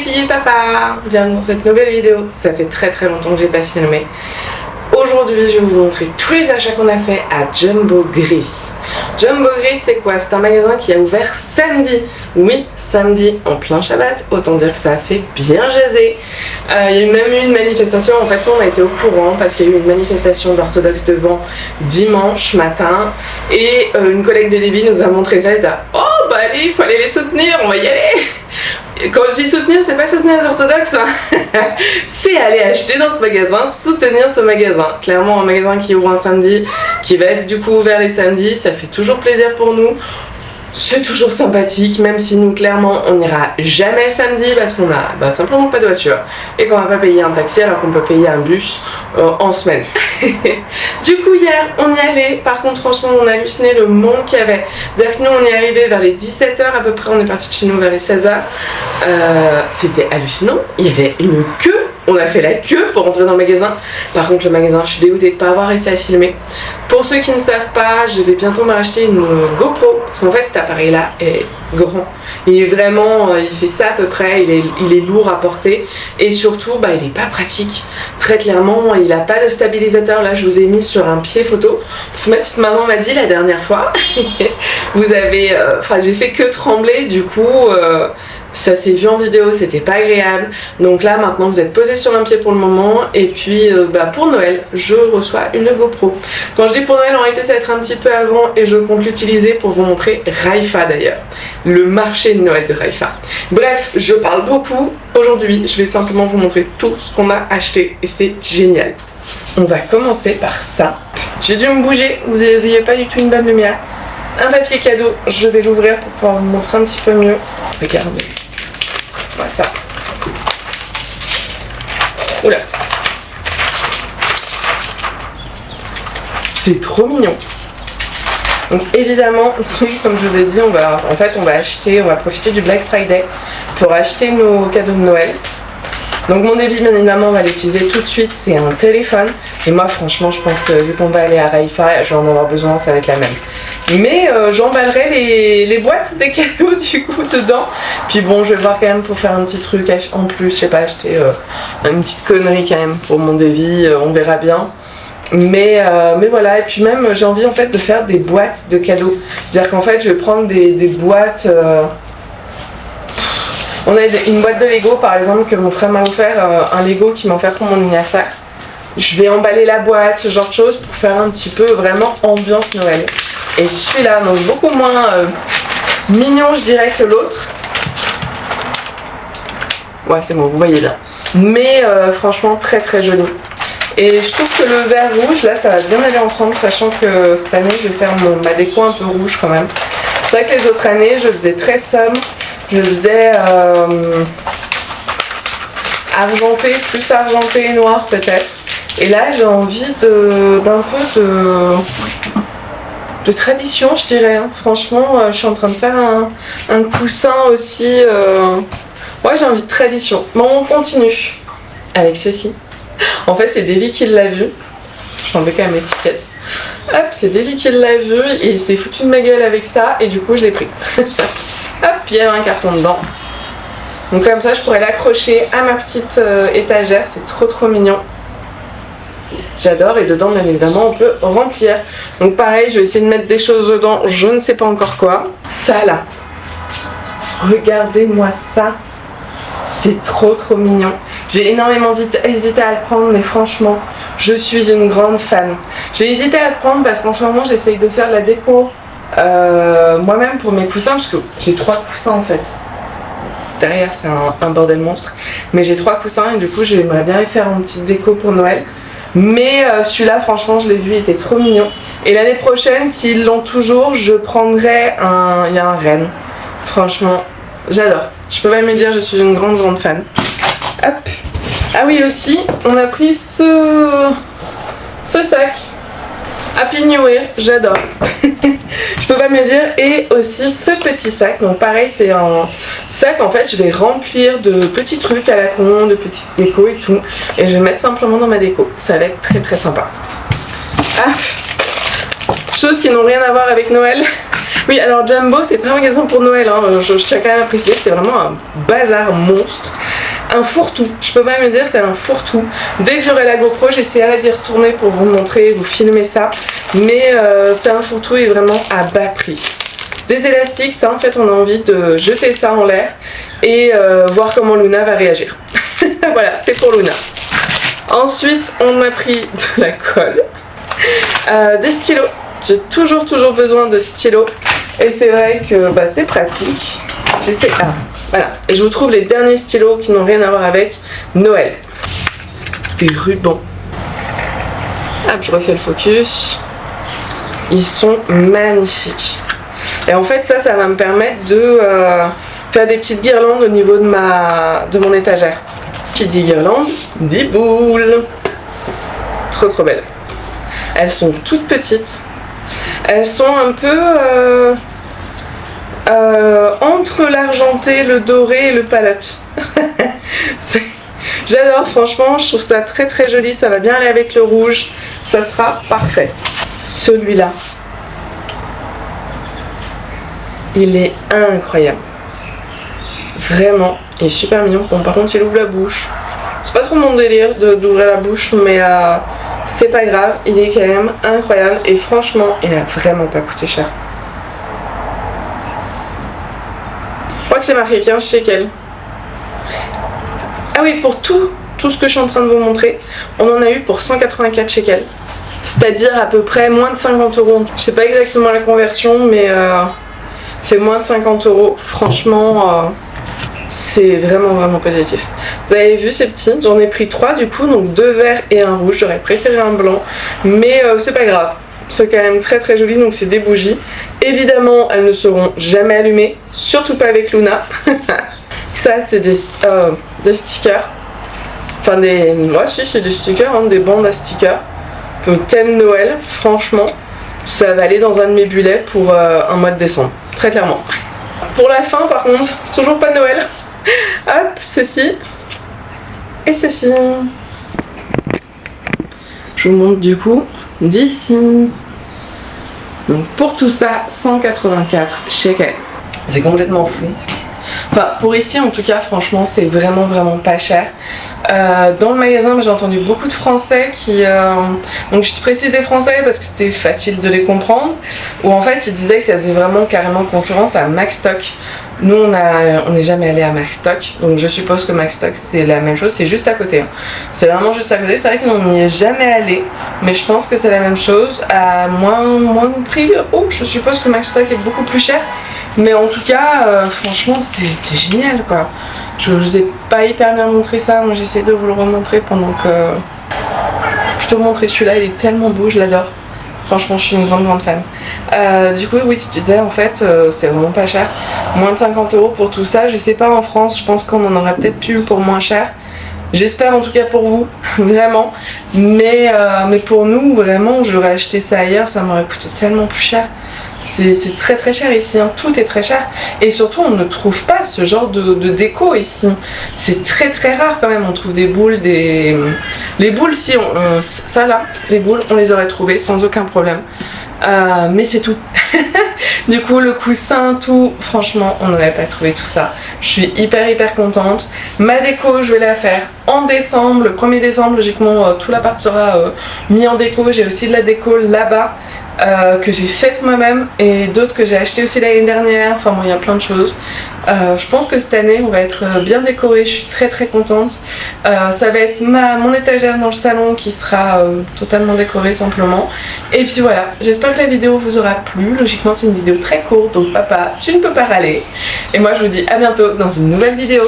filles et papa, bienvenue dans cette nouvelle vidéo. Ça fait très longtemps que j'ai pas filmé. Aujourd'hui je vais vous montrer tous les achats qu'on a fait à Jumbo Greece. Jumbo Greece c'est quoi? C'est un magasin qui a ouvert samedi. Oui, samedi en plein Shabbat, autant dire que ça a fait bien jaser. Il y a même eu une manifestation, en fait on a été au courant parce qu'il y a eu une manifestation d'orthodoxes devant dimanche matin. Et une collègue de Lévi nous a montré ça et elle a dit « Oh bah allez, il faut aller les soutenir, on va y aller !» Quand je dis soutenir, c'est pas soutenir les orthodoxes, hein. C'est aller acheter dans ce magasin, soutenir ce magasin. Clairement un magasin qui ouvre un samedi, qui va être du coup ouvert les samedis, ça fait toujours plaisir pour nous. C'est toujours sympathique, même si nous clairement on n'ira jamais le samedi parce qu'on a simplement pas de voiture et qu'on va pas payer un taxi alors qu'on peut payer un bus en semaine. Du coup hier on y allait, par contre franchement on a halluciné le monde qu'il y avait. C'est-à-dire que nous on est arrivé vers les 17h à peu près, on est parti de chez nous vers les 16h. C'était hallucinant, il y avait une queue. On a fait la queue pour entrer dans le magasin. Par contre le magasin, je suis dégoûtée de ne pas avoir réussi à filmer. Pour ceux qui ne savent pas, je vais bientôt me racheter une GoPro. Parce qu'en fait cet appareil là est grand. Il est vraiment, il fait ça à peu près, il est lourd à porter. Et surtout, il n'est pas pratique. Très clairement, il n'a pas de stabilisateur. Là je vous ai mis sur un pied photo. Parce que ma petite maman m'a dit la dernière fois, vous avez, j'ai fait que trembler du coup. Ça s'est vu en vidéo, c'était pas agréable. Donc là maintenant vous êtes posé sur un pied pour le moment. Et puis pour Noël je reçois une GoPro. Quand je dis pour Noël en réalité ça va être un petit peu avant. Et je compte l'utiliser pour vous montrer Raifa d'ailleurs. Le marché de Noël de Raifa. Bref, je parle beaucoup. Aujourd'hui je vais simplement vous montrer tout ce qu'on a acheté. Et c'est génial. On va commencer par ça. J'ai dû me bouger, vous n'aviez pas du tout une bonne lumière. Un papier cadeau, je vais l'ouvrir pour pouvoir vous montrer un petit peu mieux. Regardez. Voilà ça. Oula. C'est trop mignon. Donc évidemment, comme je vous ai dit, on va profiter du Black Friday pour acheter nos cadeaux de Noël. Donc mon débit bien évidemment on va l'utiliser tout de suite, c'est un téléphone. Et moi franchement je pense que vu qu'on va aller à Raifa, je vais en avoir besoin, ça va être la même. Mais j'emballerai les boîtes des cadeaux du coup dedans. Puis bon je vais voir quand même pour faire un petit truc en plus, je sais pas, acheter une petite connerie quand même pour mon débit, on verra bien. Mais voilà, et puis même j'ai envie en fait de faire des boîtes de cadeaux. C'est-à-dire qu'en fait je vais prendre des boîtes... On a une boîte de Lego par exemple que mon frère m'a offert, un Lego qui m'a offert pour mon anniversaire. Je vais emballer la boîte, ce genre de choses pour faire un petit peu vraiment ambiance Noël. Et celui-là, donc beaucoup moins mignon je dirais que l'autre. Ouais c'est bon, vous voyez bien. Mais franchement très joli. Et je trouve que le vert rouge là ça va bien aller ensemble, sachant que cette année je vais faire ma déco un peu rouge quand même. C'est vrai que les autres années je faisais très sobre. Je faisais argenté, plus argenté et noir peut-être. Et là j'ai envie d'un peu de tradition je dirais. Hein. Franchement je suis en train de faire un coussin aussi. Ouais j'ai envie de tradition. Bon on continue avec ceci. En fait c'est Davy qui l'a vu. Je vais enlever quand même l'étiquette. Hop, c'est Davy qui l'a vu et il s'est foutu de ma gueule avec ça et du coup je l'ai pris. Hop, il y a un carton dedans. Donc comme ça je pourrais l'accrocher à ma petite étagère, c'est trop mignon. J'adore et dedans bien évidemment on peut remplir. Donc pareil, je vais essayer de mettre des choses dedans, je ne sais pas encore quoi. Ça là, regardez-moi ça. C'est trop mignon. J'ai énormément hésité à le prendre mais franchement je suis une grande fan. J'ai hésité à le prendre parce qu'en ce moment j'essaye de faire la déco moi-même pour mes coussins parce que j'ai 3 coussins en fait. Derrière c'est un bordel monstre. Mais j'ai 3 coussins et du coup j'aimerais bien faire une petite déco pour Noël. Mais celui-là franchement je l'ai vu, il était trop mignon. Et l'année prochaine s'ils l'ont toujours je prendrai il y a un renne. Franchement j'adore. Je peux même me dire je suis une grande fan. Hop. Ah oui aussi on a pris ce sac. Happy New Year, j'adore. Je peux pas me dire. Et aussi ce petit sac. Donc pareil c'est un sac en fait je vais remplir de petits trucs à la con, de petites déco et tout. Et je vais mettre simplement dans ma déco. Ça va être très sympa. Ah, choses qui n'ont rien à voir avec Noël. Oui, alors Jumbo, c'est pas un magasin pour Noël, hein. Je tiens quand même à préciser, c'était vraiment un bazar monstre. un fourre-tout. Je peux pas me dire c'est un fourre-tout. Dès que j'aurai la GoPro, j'essaierai d'y retourner pour vous montrer, vous filmer ça. Mais c'est un fourre-tout et vraiment à bas prix. Des élastiques, ça en fait on a envie de jeter ça en l'air et voir comment Luna va réagir. Voilà, c'est pour Luna. Ensuite, on a pris de la colle, des stylos. J'ai toujours besoin de stylos et c'est vrai que c'est pratique. J'essaie. Ah, voilà. Et je vous trouve les derniers stylos qui n'ont rien à voir avec Noël. Des rubans. Hop, je refais le focus. Ils sont magnifiques. Et en fait, ça va me permettre de faire des petites guirlandes au niveau de mon étagère. Qui dit guirlande, dit boule. Trop belles. Elles sont toutes petites. Elles sont un peu entre l'argenté, le doré et le palote. J'adore, franchement, je trouve ça très joli. Ça va bien aller avec le rouge. Ça sera parfait. Celui-là, il est incroyable. Vraiment, il est super mignon. Bon, par contre, il ouvre la bouche. C'est pas trop mon délire d'ouvrir la bouche, mais c'est pas grave. Il est quand même incroyable. Et franchement, il a vraiment pas coûté cher. Je crois que c'est marqué 15 shekels. Ah oui, pour tout ce que je suis en train de vous montrer, on en a eu pour 184 shekels. C'est-à-dire à peu près moins de 50 €. Je sais pas exactement la conversion, mais c'est moins de 50 €. Franchement, c'est vraiment positif. Vous avez vu ces petits, j'en ai pris 3 du coup, donc 2 verts et un rouge. J'aurais préféré un blanc, mais c'est pas grave. C'est quand même très joli, donc c'est des bougies. Évidemment, elles ne seront jamais allumées, surtout pas avec Luna. Ça, c'est des stickers. Enfin, c'est des stickers, hein, des bandes à stickers. Au thème Noël, franchement, ça va aller dans un de mes bulets pour un mois de décembre, très clairement. Pour la fin, par contre, toujours pas de Noël. Hop, ceci et ceci. Je vous montre du coup d'ici. Donc pour tout ça, 184 shekels. C'est complètement fou. Enfin, pour ici en tout cas, franchement, c'est vraiment pas cher. Dans le magasin, j'ai entendu beaucoup de Français qui... donc je te précise des Français parce que c'était facile de les comprendre. Où en fait, ils disaient que ça faisait vraiment carrément concurrence à Macstock. Nous, on n'est jamais allé à Macstock. Donc je suppose que Macstock, c'est la même chose. C'est juste à côté. Hein. C'est vraiment juste à côté. C'est vrai qu'on n'y est jamais allé. Mais je pense que c'est la même chose. À moins de prix. Oh, je suppose que Macstock est beaucoup plus cher. Mais en tout cas, franchement, c'est génial quoi. Je vous ai pas hyper bien montré ça. Moi, j'essaie de vous le remontrer pendant que... Je te montrer celui-là, il est tellement beau, je l'adore. Franchement, je suis une grande fan. Du coup, oui, je disais, en fait, c'est vraiment pas cher. Moins de 50 € pour tout ça. Je sais pas en France, je pense qu'on en aurait peut-être plus pour moins cher. J'espère en tout cas pour vous, vraiment. Mais pour nous, vraiment, j'aurais acheté ça ailleurs, ça m'aurait coûté tellement plus cher. C'est très cher ici, hein. Tout est très cher. Et surtout, on ne trouve pas ce genre de déco ici. C'est très rare quand même. On trouve des boules, les boules, si ça là, les boules, on les aurait trouvées sans aucun problème. Mais c'est tout. Du coup, le coussin, tout, franchement, on n'aurait pas trouvé tout ça. Je suis hyper contente. Ma déco, je vais la faire en décembre. Le 1er décembre, logiquement, tout l'appart sera mis en déco. J'ai aussi de la déco là-bas. Que j'ai faite moi-même et d'autres que j'ai acheté aussi l'année dernière. Enfin bon, il y a plein de choses. Je pense que cette année on va être bien décoré. Je suis très contente. Ça va être mon étagère dans le salon qui sera totalement décorée simplement. Et puis voilà, j'espère que la vidéo vous aura plu. Logiquement c'est une vidéo très courte, donc papa tu ne peux pas râler. Et moi je vous dis à bientôt dans une nouvelle vidéo.